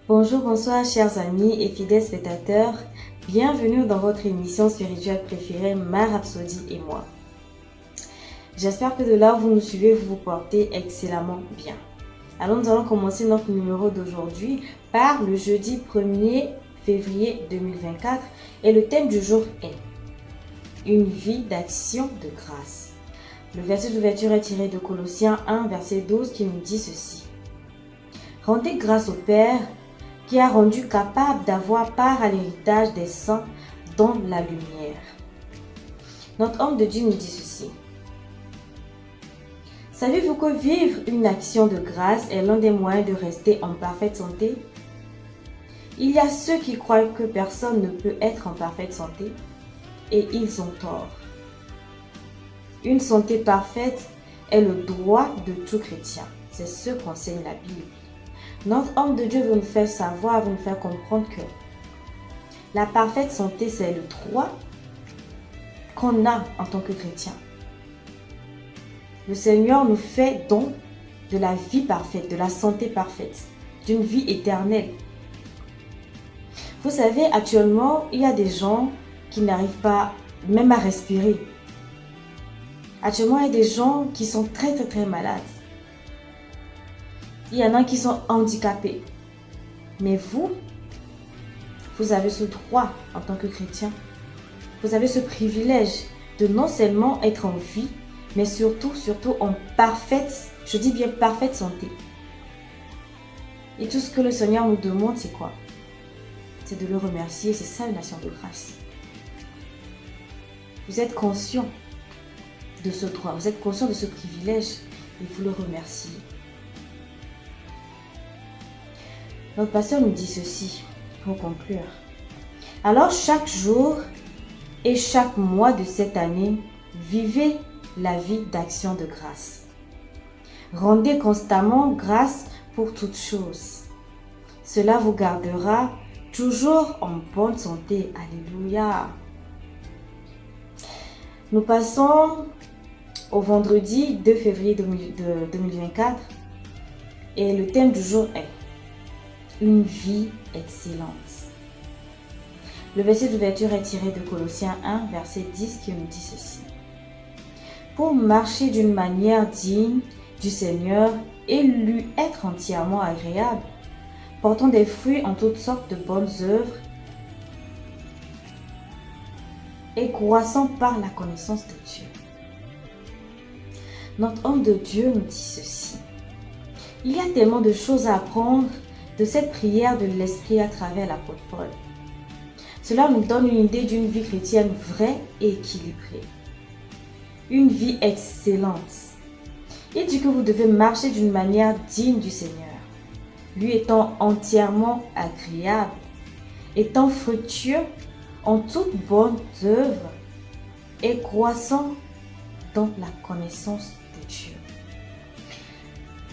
Bonjour, bonsoir chers amis et fidèles spectateurs. Bienvenue dans votre émission spirituelle préférée, Ma Rhapsodie et moi. J'espère que de là où vous nous suivez, vous vous portez excellemment bien. Alors nous allons commencer notre numéro d'aujourd'hui par le jeudi 1er février 2024 et le thème du jour est une vie d'action de grâce. Le verset d'ouverture est tiré de Colossiens 1 verset 12 qui nous dit ceci. Rendez grâce au Père qui a rendu capable d'avoir part à l'héritage des saints dans la lumière. Notre homme de Dieu nous dit ceci. Savez-vous que vivre une action de grâce est l'un des moyens de rester en parfaite santé? Il y a ceux qui croient que personne ne peut être en parfaite santé et ils ont tort. Une santé parfaite est le droit de tout chrétien. C'est ce qu'enseigne la Bible. Notre homme de Dieu veut nous faire savoir, veut nous faire comprendre que la parfaite santé, c'est le droit qu'on a en tant que chrétien. Le Seigneur nous fait don de la vie parfaite, de la santé parfaite, d'une vie éternelle. Vous savez, actuellement, il y a des gens qui n'arrivent pas même à respirer. Actuellement, il y a des gens qui sont très malades. Il y en a qui sont handicapés. Mais vous avez ce droit en tant que chrétien. Vous avez ce privilège de non seulement être en vie, mais surtout en parfaite, je dis bien parfaite santé. Et tout ce que le Seigneur nous demande, c'est quoi? C'est de le remercier, c'est ça une action de grâce. Vous êtes conscient de ce droit, vous êtes conscient de ce privilège et vous le remerciez. Notre pasteur nous dit ceci pour conclure. Alors chaque jour et chaque mois de cette année, vivez la vie d'action de grâce. Rendez constamment grâce pour toutes choses. Cela vous gardera toujours en bonne santé. Alléluia. Nous passons au vendredi 2 février 2024 et le thème du jour est une vie excellente. Le verset d'ouverture est tiré de Colossiens 1, verset 10 qui nous dit ceci. Pour marcher d'une manière digne du Seigneur et lui être entièrement agréable, portant des fruits en toutes sortes de bonnes œuvres et croissant par la connaissance de Dieu. Notre homme de Dieu nous dit ceci. Il y a tellement de choses à apprendre de cette prière de l'Esprit à travers l'apôtre Paul. Cela nous donne une idée d'une vie chrétienne vraie et équilibrée. Une vie excellente. Il dit que vous devez marcher d'une manière digne du Seigneur, lui étant entièrement agréable, étant fructueux en toute bonne œuvre et croissant dans la connaissance de Dieu.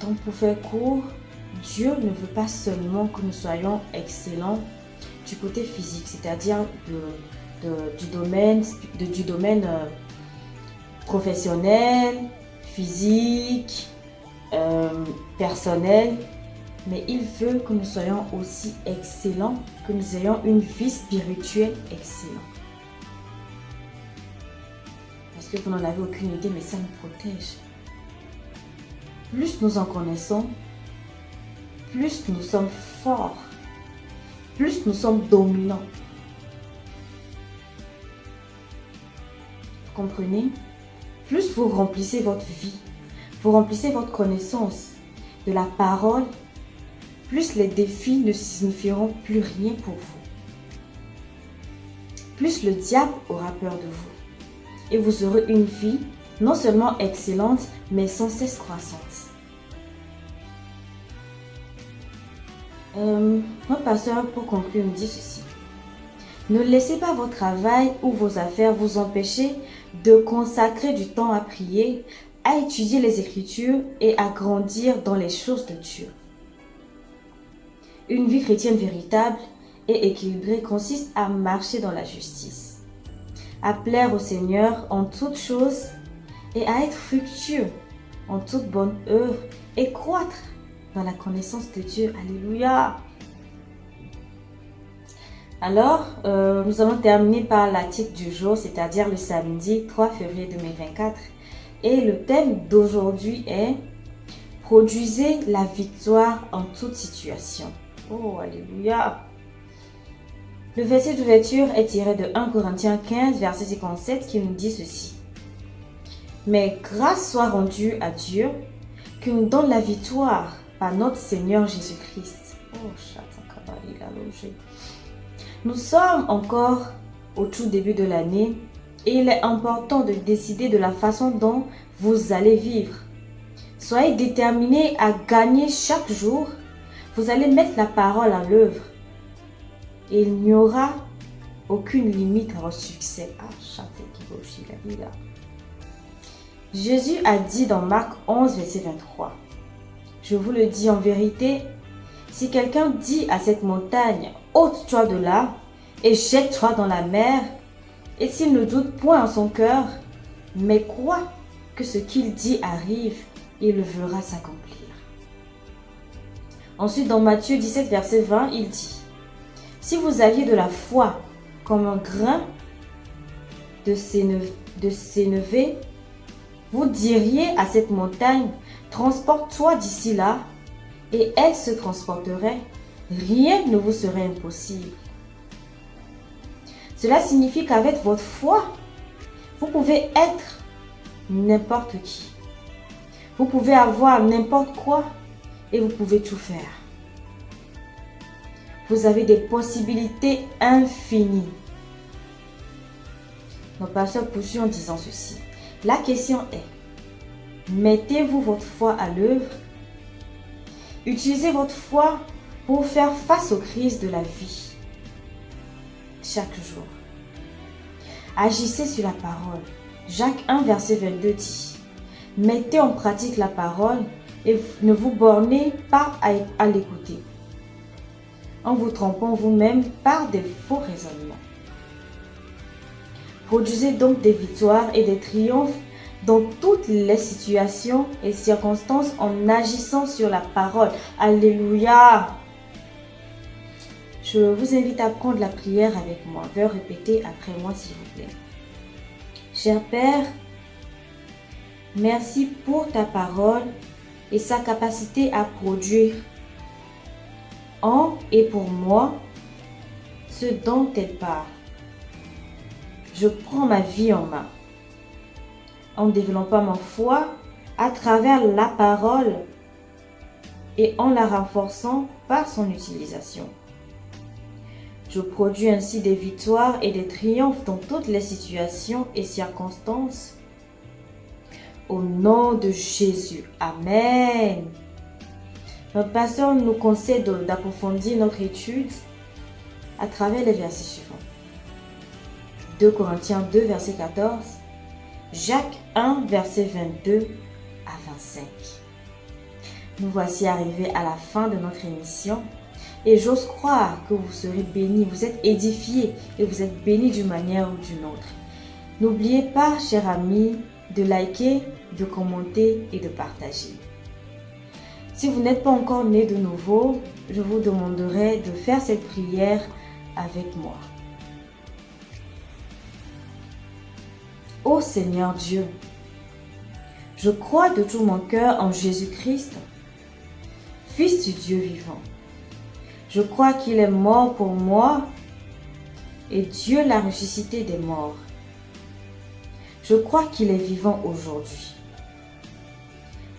Donc pour faire court, Dieu ne veut pas seulement que nous soyons excellents du côté physique, c'est-à-dire du domaine professionnel, physique, personnel, mais il veut que nous soyons aussi excellents, que nous ayons une vie spirituelle excellente. Parce que vous n'en avez aucune idée, mais ça nous protège. Plus nous en connaissons, plus nous sommes forts, plus nous sommes dominants. Vous comprenez? Plus vous remplissez votre vie, vous remplissez votre connaissance de la parole, plus les défis ne signifieront plus rien pour vous. Plus le diable aura peur de vous. Et vous aurez une vie non seulement excellente, mais sans cesse croissante. Notre pasteur, pour conclure, nous dit ceci. Ne laissez pas votre travail ou vos affaires vous empêcher de consacrer du temps à prier, à étudier les Écritures et à grandir dans les choses de Dieu. Une vie chrétienne véritable et équilibrée consiste à marcher dans la justice, à plaire au Seigneur en toutes choses et à être fructueux en toute bonne œuvre et croître dans la connaissance de Dieu. Alléluia. Alors, nous allons terminer par l'article du jour, c'est-à-dire le samedi 3 février 2024. Et le thème d'aujourd'hui est « Produisez la victoire en toute situation ». Oh, alléluia! Le verset d'ouverture est tiré de 1 Corinthiens 15, verset 57, qui nous dit ceci. « Mais grâce soit rendue à Dieu, qui nous donne la victoire par notre Seigneur Jésus-Christ. » Oh, nous sommes encore au tout début de l'année et il est important de décider de la façon dont vous allez vivre. Soyez déterminés à gagner chaque jour. Vous allez mettre la parole à l'œuvre. Et il n'y aura aucune limite à votre succès. Jésus a dit dans Marc 11, verset 23. Je vous le dis en vérité, si quelqu'un dit à cette montagne, ôte-toi de là et jette-toi dans la mer, et s'il ne doute point en son cœur, mais croit que ce qu'il dit arrive, il le verra s'accomplir. Ensuite, dans Matthieu 17, verset 20, il dit, si vous aviez de la foi comme un grain de sénévé, vous diriez à cette montagne, transporte-toi d'ici là, et elle se transporterait, rien ne vous serait impossible. Cela signifie qu'avec votre foi, vous pouvez être n'importe qui. Vous pouvez avoir n'importe quoi et vous pouvez tout faire. Vous avez des possibilités infinies. Nos pasteurs poursuivent en disant ceci. La question est, mettez-vous votre foi à l'œuvre? Utilisez votre foi pour faire face aux crises de la vie chaque jour. Agissez sur la parole. Jacques 1, verset 22 dit, mettez en pratique la parole et ne vous bornez pas à l'écouter, en vous trompant vous-même par des faux raisonnements. Produisez donc des victoires et des triomphes dans toutes les situations et circonstances en agissant sur la parole. Alléluia! Je vous invite à prendre la prière avec moi. Veuillez répéter après moi s'il vous plaît. Cher Père, merci pour ta parole et sa capacité à produire en et pour moi ce dont elle parle. Je prends ma vie en main en développant ma foi à travers la parole et en la renforçant par son utilisation. Je produis ainsi des victoires et des triomphes dans toutes les situations et circonstances. Au nom de Jésus. Amen. Notre pasteur nous conseille d'approfondir notre étude à travers les versets suivants. 2 Corinthiens 2, verset 14. Jacques 1, verset 22 à 25. Nous voici arrivés à la fin de notre émission. Et j'ose croire que vous serez bénis, vous êtes édifiés et vous êtes bénis d'une manière ou d'une autre. N'oubliez pas, chers amis, de liker, de commenter et de partager. Si vous n'êtes pas encore né de nouveau, je vous demanderai de faire cette prière avec moi. Ô Seigneur Dieu, je crois de tout mon cœur en Jésus-Christ, Fils du Dieu vivant. Je crois qu'il est mort pour moi et Dieu l'a ressuscité des morts. Je crois qu'il est vivant aujourd'hui.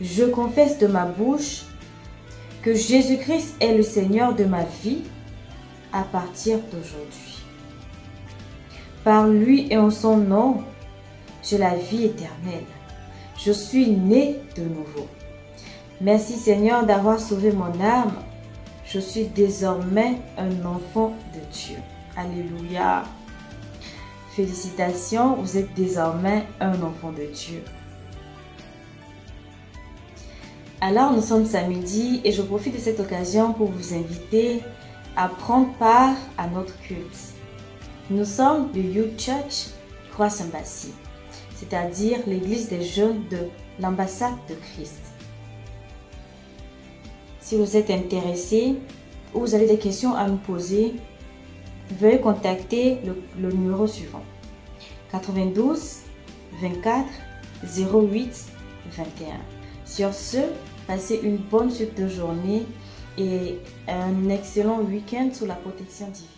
Je confesse de ma bouche que Jésus-Christ est le Seigneur de ma vie à partir d'aujourd'hui. Par lui et en son nom, j'ai la vie éternelle. Je suis né de nouveau. Merci Seigneur d'avoir sauvé mon âme. Je suis désormais un enfant de Dieu. Alléluia. Félicitations, vous êtes désormais un enfant de Dieu. Alors, nous sommes samedi et je profite de cette occasion pour vous inviter à prendre part à notre culte. Nous sommes le Youth Church Croix-Saint-Bassi, c'est-à-dire l'église des jeunes de l'ambassade de Christ. Si vous êtes intéressé ou vous avez des questions à nous poser, veuillez contacter le numéro suivant: 92 24 08 21. Sur ce, passez une bonne suite de journée et un excellent week-end sous la protection divine.